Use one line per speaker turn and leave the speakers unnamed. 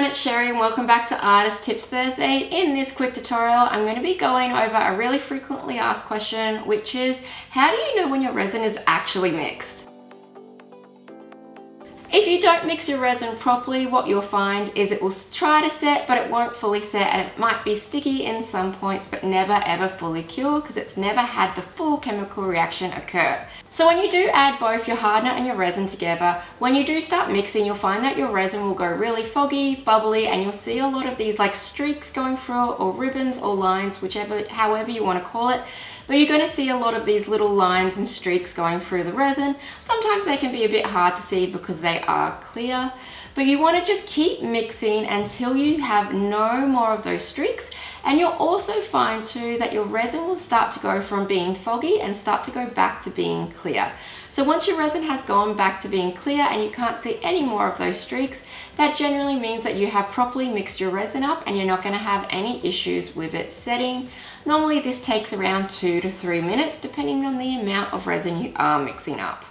everyone, it's Sheri and welcome back to Artist Tips Thursday. In this quick tutorial, I'm going to be going over a really frequently asked question, which is, how do you know when your resin is actually mixed? If you don't mix your resin properly, what you'll find is it will try to set, but it won't fully set, and it might be sticky in some points, but never ever fully cure because it's never had the full chemical reaction occur. So when you do add both your hardener and your resin together, when you do start mixing, you'll find that your resin will go really foggy, bubbly, and you'll see a lot of these like streaks going through it, or ribbons or lines, however you want to call it. But you're going to see a lot of these little lines and streaks going through the resin. Sometimes they can be a bit hard to see because they are clear, but you want to just keep mixing until you have no more of those streaks. And you'll also find too that your resin will start to go from being foggy and start to go back to being clear. So once your resin has gone back to being clear and you can't see any more of those streaks, that generally means that you have properly mixed your resin up and you're not going to have any issues with it setting. Normally this takes around 2 to 3 minutes depending on the amount of resin you are mixing up.